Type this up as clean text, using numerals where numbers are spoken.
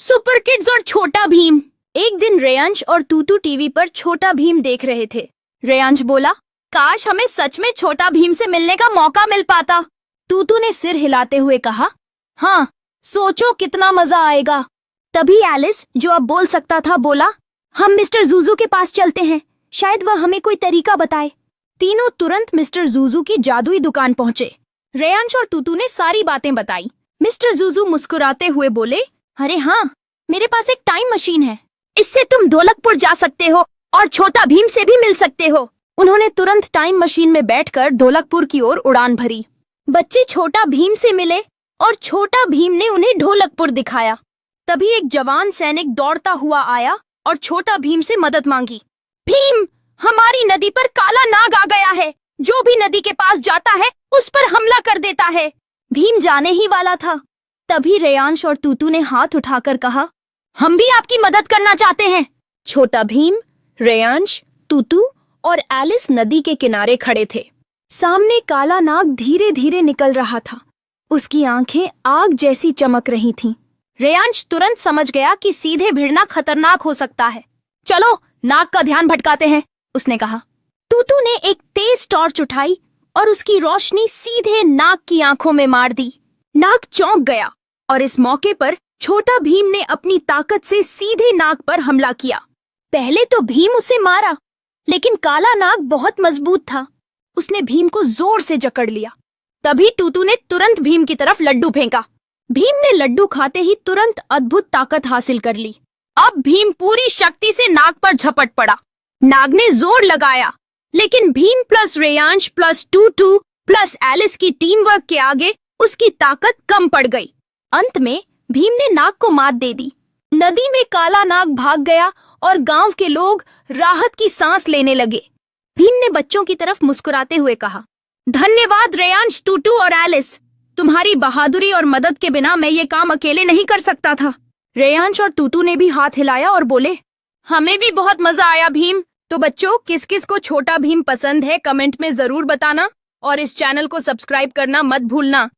Super kids और छोटा भीम। एक दिन रेयांश और तूतू टीवी पर छोटा भीम देख रहे थे। रेयांश बोला, काश हमें सच में छोटा भीम से मिलने का मौका मिल पाता। तूतू ने सिर हिलाते हुए कहा, हाँ, सोचो कितना मजा आएगा। तभी एलिस, जो अब बोल सकता था, बोला, हम मिस्टर जूजू के पास चलते हैं, शायद वह हमें कोई तरीका बताए। तीनों तुरंत मिस्टर जूजू की जादुई दुकान पहुंचे। रेयांश और तूतू ने सारी बातें बताई। मिस्टर जूजू मुस्कुराते हुए बोले, अरे हाँ, मेरे पास एक टाइम मशीन है, इससे तुम ढोलकपुर जा सकते हो और छोटा भीम से भी मिल सकते हो। उन्होंने तुरंत टाइम मशीन में बैठकर ढोलकपुर की ओर उड़ान भरी। बच्चे छोटा भीम से मिले और छोटा भीम ने उन्हें ढोलकपुर दिखाया। तभी एक जवान सैनिक दौड़ता हुआ आया और छोटा भीम से मदद मांगी। भीम, हमारी नदी पर काला नाग आ गया है, जो भी नदी के पास जाता है उस पर हमला कर देता है। भीम जाने ही वाला था, तभी रेयांश और तूतू ने हाथ उठाकर कहा, हम भी आपकी मदद करना चाहते हैं। छोटा भीम, रेयांश, तूतू और एलिस नदी के किनारे खड़े थे। सामने काला नाग धीरे धीरे निकल रहा था। उसकी आंखें आग जैसी चमक रही थीं। रेयांश तुरंत समझ गया कि सीधे भिड़ना खतरनाक हो सकता है। चलो, नाग का ध्यान भटकाते हैं, उसने कहा। तूतू ने एक तेज टॉर्च उठाई और उसकी रोशनी सीधे नाग की आंखों में मार दी। नाग चौंक गया और इस मौके पर छोटा भीम ने अपनी ताकत से सीधे नाग पर हमला किया। पहले तो भीम उसे मारा, लेकिन काला नाग बहुत मजबूत था। उसने भीम को जोर से जकड़ लिया। तभी तूतू ने तुरंत भीम की तरफ लड्डू फेंका। भीम ने लड्डू खाते ही तुरंत अद्भुत ताकत हासिल कर ली। अब भीम पूरी शक्ति से नाग पर झपट पड़ा। नाग ने जोर लगाया, लेकिन Bhim plus Reyansh plus Tutu plus Alice की टीम वर्क के आगे उसकी ताकत कम पड़ गई। अंत में भीम ने नाग को मात दे दी। नदी में काला नाग भाग गया और गांव के लोग राहत की सांस लेने लगे। भीम ने बच्चों की तरफ मुस्कुराते हुए कहा, धन्यवाद रेयांश, तूतू और एलिस, तुम्हारी बहादुरी और मदद के बिना मैं ये काम अकेले नहीं कर सकता था। रेयांश और तूतू ने भी हाथ हिलाया और बोले, हमें भी बहुत मजा आया भीम। तो बच्चों, किस किस को छोटा भीम पसंद है कमेंट में जरूर बताना और इस चैनल को सब्सक्राइब करना मत भूलना।